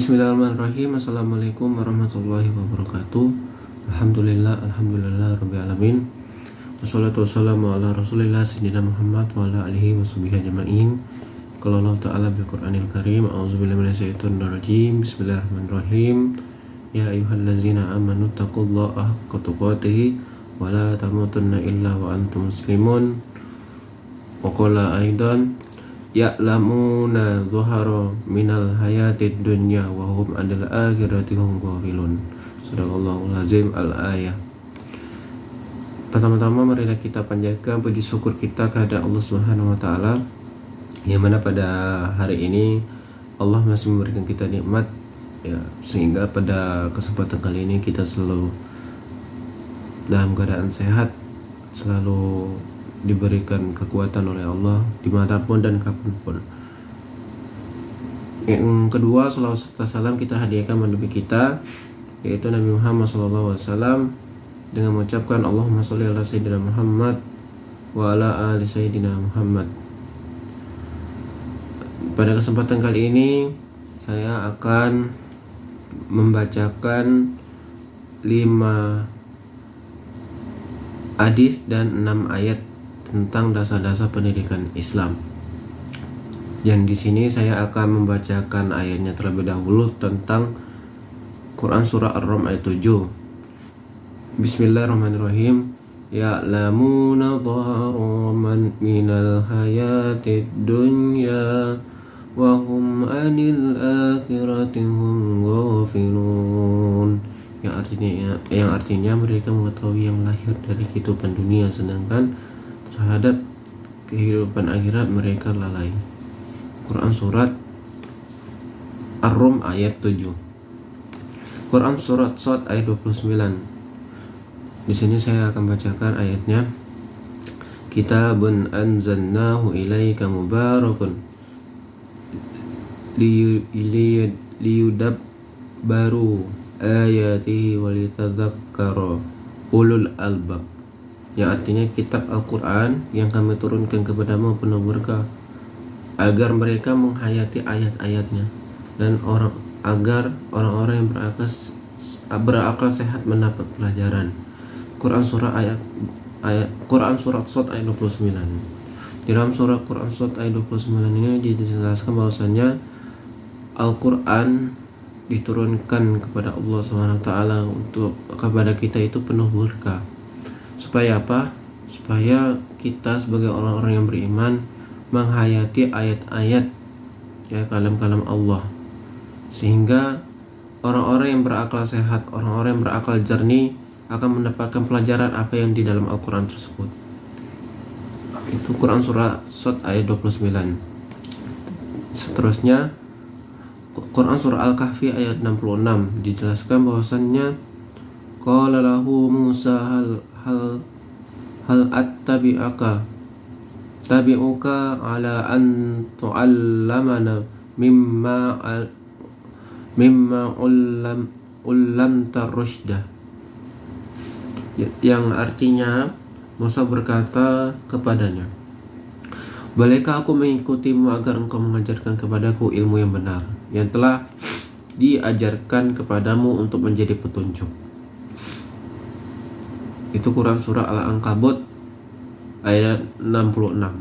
Bismillahirrahmanirrahim. Assalamualaikum warahmatullahi wabarakatuh. Alhamdulillah rabbil alamin. Wassalatu wassalamu ala Rasulillah sayyidina Muhammad wa ala alihi washabihi ajma'in. Qala Allah ta'ala bil Qur'anil Karim. A'udzubillahi minasyaitonir rajim. Bismillahirrahmanirrahim. Ya ayyuhallazina amanu taqullaha haqqa tuqatih wa la tamutunna illa wa antum muslimun. Wa qala aidan ya'lamuna zuhara minal hayatid dunya wa hum 'anil akhirati hum ghafilun. Sadaqallahul azim. Al-ayah. Pertama-tama marilah kita panjatkan puji syukur kita kepada Allah Subhanahu wa taala, yang mana pada hari ini Allah masih memberikan kita nikmat ya, sehingga pada kesempatan kali ini kita selalu dalam keadaan sehat, selalu diberikan kekuatan oleh Allah dimanapun dan kapanpun. Yang kedua, salawat serta salam kita hadiahkan menubi kita, yaitu Nabi Muhammad SAW, dengan mengucapkan Allahumma sholli ala sayyidina Muhammad wa ala ali sayyidina Muhammad. Pada kesempatan kali ini saya akan membacakan 5 hadis dan 6 ayat tentang dasar-dasar pendidikan Islam. Dan di sini saya akan membacakan ayatnya terlebih dahulu tentang Quran surah Ar-Rum ayat 7. Bismillahirrahmanirrahim. Ya'lamuna dhahran minal hayatid dunya wa hum 'anil akhirati hum ghafilun. Yang artinya mereka mengetahui yang lahir dari kehidupan dunia, sedangkan terhadap kehidupan akhirat mereka lalai. Quran surat Ar-Rum ayat 7. Quran surat Shad ayat 29. Di sini saya akan bacakan ayatnya. Kitabun anzalnahu ilaika mubarakun liyudabbaru ayatihi walitadzakkara ulul albab. Yang artinya kitab Al-Quran yang kami turunkan kepadamu penuh berkah, agar mereka menghayati ayat-ayatnya, dan agar orang-orang yang berakal sehat mendapat pelajaran. Quran surat Shad ayat 29. Di dalam surah Quran Shad ayat 29 ini dijelaskan bahwasanya Al-Quran diturunkan kepada Allah SWT untuk kepada kita itu penuh berkah. Supaya apa? Supaya kita sebagai orang-orang yang beriman menghayati ayat-ayat ya, kalam-kalam Allah, sehingga orang-orang yang berakal sehat, orang-orang yang berakal jernih akan mendapatkan pelajaran apa yang di dalam Al-Quran tersebut. Itu Quran surah Shad ayat 29. Seterusnya Quran surah Al-Kahfi ayat 66 dijelaskan bahwasannya qala lahu Musa hal tabi'uka ala an tu'allamana mimma ullamta rusydah. Yang artinya Musa berkata kepadanya, bolehkah aku mengikutimu agar engkau mengajarkan kepadaku ilmu yang benar yang telah diajarkan kepadamu untuk menjadi petunjuk. Itu Quran surah Al-Ankabut ayat 66.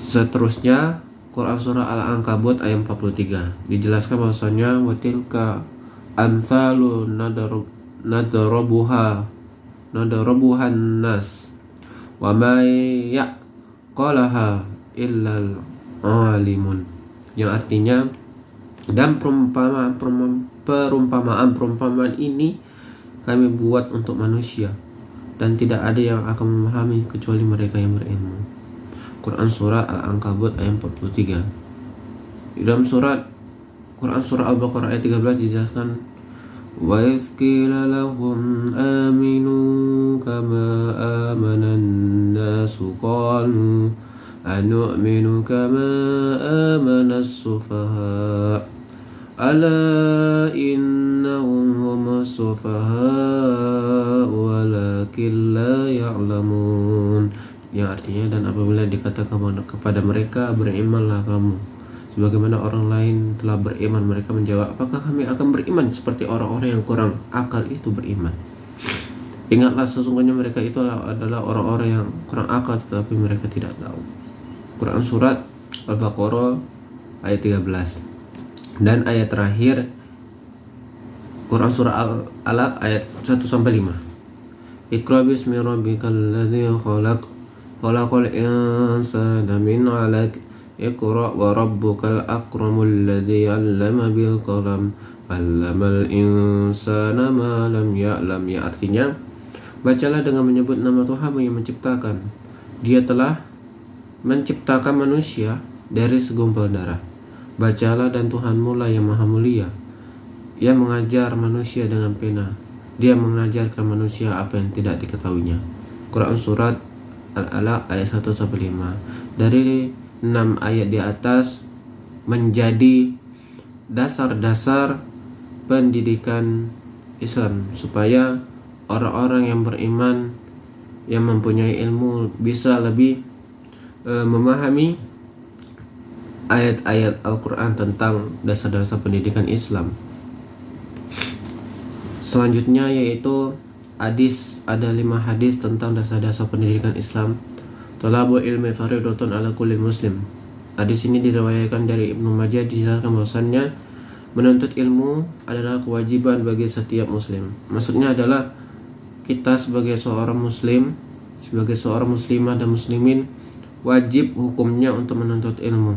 Seterusnya Quran surah Al-Ankabut ayat 43 dijelaskan bahwasanya watilka anfalu nadarabuhan nas wa may yaqalaha illal alimun. Yang artinya, dan perumpamaan ini kami buat untuk manusia, dan tidak ada yang akan memahami kecuali mereka yang berilmu. Quran surah Al-Ankabut ayat 43. Di dalam Quran surah Al-Baqarah ayat 13 dijelaskan, wa idh qila lahum aminu kama amanan nasu qalu anu'minu kama amana as-sufaha ala innahum humus sufaha walakin la ya'lamun. Yang artinya, dan apabila dikatakan kepada mereka berimanlah kamu, Sebagaimana orang lain telah beriman, mereka menjawab, apakah kami akan beriman seperti orang-orang yang kurang akal itu beriman? Ingatlah, sesungguhnya mereka itu adalah orang-orang yang kurang akal, tetapi mereka tidak tahu. Quran Surat Al-Baqarah ayat 13. Dan ayat terakhir Quran Surah Al-Alaq ayat 1-5. Iqra bismi rabbikal ladzi khalaq, khalaqal insana min 'alaq, Iqra wa rabbukal akramul ladzi 'allama bil qalam, 'allamal insana ma lam ya'lam. Ya, artinya, bacalah dengan menyebut nama Tuhanmu yang menciptakan. Dia telah menciptakan manusia dari segumpal darah. Bacalah, dan Tuhanmu lah yang maha mulia. Ia mengajar manusia dengan pena. Dia mengajarkan manusia apa yang tidak diketahuinya. Quran Surat Al-Alaq ayat 1-5. Dari 6 ayat di atas menjadi dasar-dasar pendidikan Islam, supaya orang-orang yang beriman, yang mempunyai ilmu, bisa lebih memahami ayat-ayat Al-Quran tentang dasar-dasar pendidikan Islam. Selanjutnya yaitu hadis. Ada 5 hadis tentang dasar-dasar pendidikan Islam. Talabul ilmi fardhatun ala kulli muslim. Hadis ini diriwayatkan dari Ibnu Majah, dijelaskan bahwasannya menuntut ilmu adalah kewajiban bagi setiap muslim. Maksudnya adalah kita sebagai seorang muslim, sebagai seorang muslimah dan muslimin, wajib hukumnya untuk menuntut ilmu.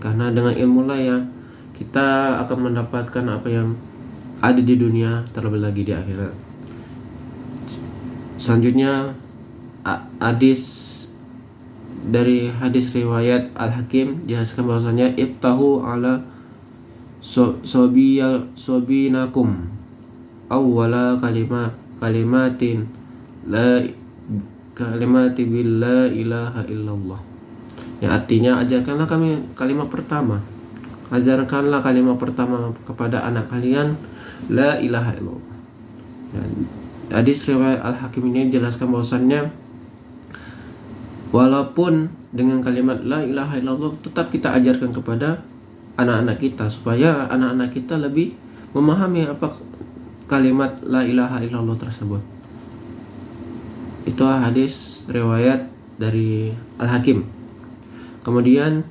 Karena dengan ilmu lah ya kita akan mendapatkan apa yang ada di dunia, terlebih lagi di akhirat. Selanjutnya hadis dari hadis riwayat Al-Hakim, dijelaskan bahwasanya iftahu ala sobinakum awwala kalimatin la kalimati billah ilaha illallah. Yang artinya, ajarkanlah kami kalimat pertama. Ajarkanlah kalimat pertama kepada anak kalian, la ilaha illallah. Dan hadis riwayat Al-Hakim ini jelaskan bahwasannya walaupun dengan kalimat la ilaha illallah, tetap kita ajarkan kepada anak-anak kita, supaya anak-anak kita lebih memahami apa kalimat la ilaha illallah tersebut. Itu hadis riwayat dari Al-Hakim. Kemudian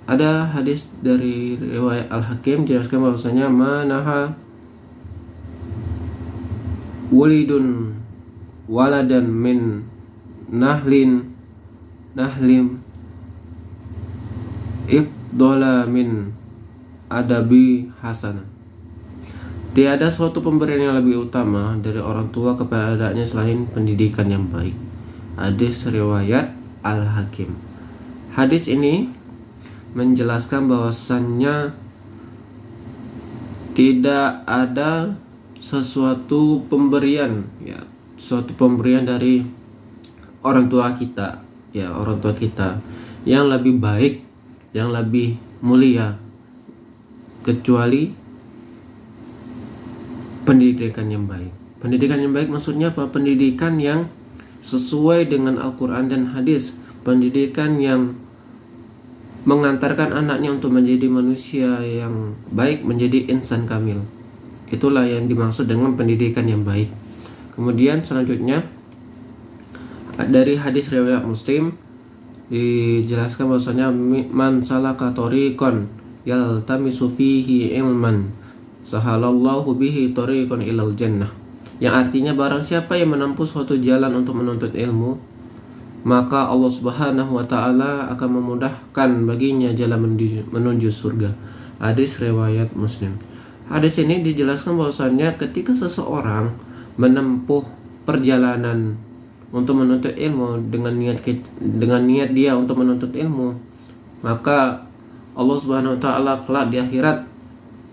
ada hadis dari riwayat Al-Hakim, jelaskan bahwasanya manaha walidun waladan min nahlim ifdola min adabi hasanah. Tiada suatu pemberian yang lebih utama dari orang tua kepada anaknya selain pendidikan yang baik. Hadis riwayat Al-Hakim. Hadis ini menjelaskan bahwasannya tidak ada sesuatu pemberian, ya, suatu pemberian dari orang tua kita, ya, orang tua kita yang lebih baik, yang lebih mulia, kecuali pendidikan yang baik. Pendidikan yang baik maksudnya apa? Pendidikan yang sesuai dengan Al-Quran dan hadis. Pendidikan yang mengantarkan anaknya untuk menjadi manusia yang baik, menjadi insan kamil. Itulah yang dimaksud dengan pendidikan yang baik. Kemudian selanjutnya dari hadis riwayat Muslim dijelaskan bahwasanya man salaka tariqan yaltamisu fihi ilman sahalallahu bihi tariqan ilal jannah. Yang artinya, barang siapa yang menempuh suatu jalan untuk menuntut ilmu, maka Allah Subhanahu wa taala akan memudahkan baginya jalan menuju surga. Hadis riwayat Muslim. Hadis ini dijelaskan bahwasannya ketika seseorang menempuh perjalanan untuk menuntut ilmu dengan niat dia untuk menuntut ilmu, maka Allah Subhanahu wa taala kelak di akhirat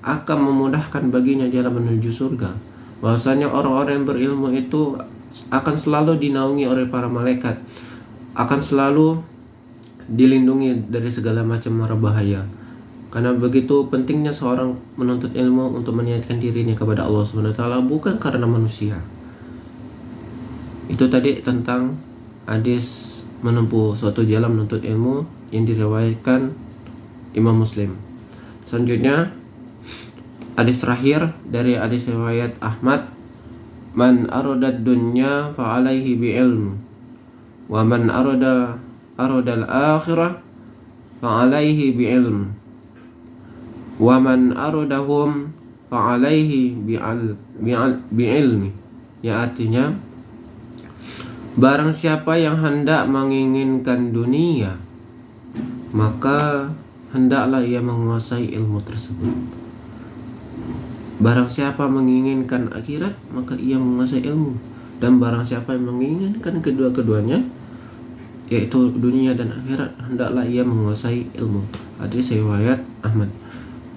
akan memudahkan baginya jalan menuju surga. Bahwasanya orang-orang yang berilmu itu akan selalu dinaungi oleh para malaikat, akan selalu dilindungi dari segala macam mara bahaya. Karena begitu pentingnya seorang menuntut ilmu untuk meniatkan dirinya kepada Allah Subhanahu wa taala, bukan karena manusia. Itu tadi tentang hadis menempuh suatu jalan menuntut ilmu yang diriwayatkan Imam Muslim. Selanjutnya hadis terakhir dari hadis riwayat Ahmad, man aradad dunya fa alaihi bi ilm wa man aradal akhirah fa alaihi bi ilm wa man aradahum fa alaihi bi ilmi. Ya, artinya barang siapa yang hendak menginginkan dunia, maka hendaklah ia menguasai ilmu tersebut. Barang siapa menginginkan akhirat, maka ia menguasai ilmu. Dan barang siapa yang menginginkan kedua-keduanya, yaitu dunia dan akhirat, hendaklah ia menguasai ilmu. Hadis riwayat Ahmad.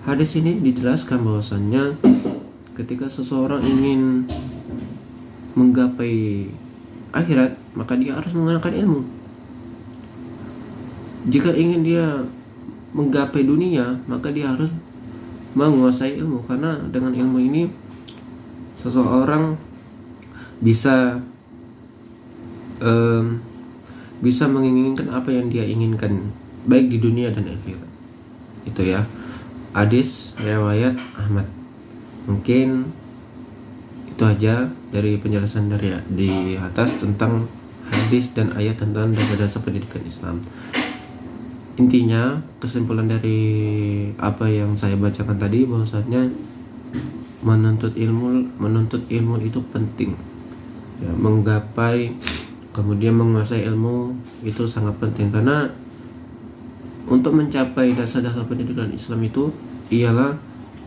Hadis ini dijelaskan bahwasannya ketika seseorang ingin menggapai akhirat, maka dia harus menggunakan ilmu. Jika ingin dia menggapai dunia, maka dia harus menguasai ilmu, karena dengan ilmu ini seseorang bisa menginginkan apa yang dia inginkan, baik di dunia dan akhirat. Itu ya, hadis riwayat Ahmad. Mungkin itu aja dari penjelasan dari di atas tentang hadis dan ayat tentang dasar pendidikan Islam. Intinya, kesimpulan dari apa yang saya bacakan tadi, bahwasanya menuntut ilmu itu penting. Ya, menggapai kemudian menguasai ilmu itu sangat penting, karena untuk mencapai dasar-dasar pendidikan Islam itu ialah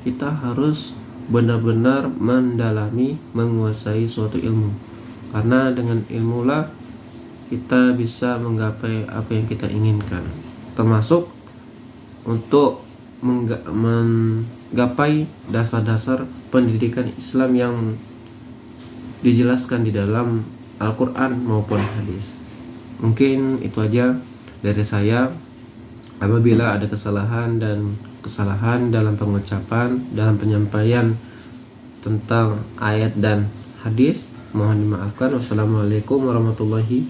kita harus benar-benar mendalami, menguasai suatu ilmu. Karena dengan ilmulah kita bisa menggapai apa yang kita inginkan, termasuk untuk menggapai dasar-dasar pendidikan Islam yang dijelaskan di dalam Al-Quran maupun hadis. Mungkin itu aja dari saya. Apabila ada kesalahan dalam pengucapan, dalam penyampaian tentang ayat dan hadis, mohon dimaafkan. Wassalamualaikum warahmatullahi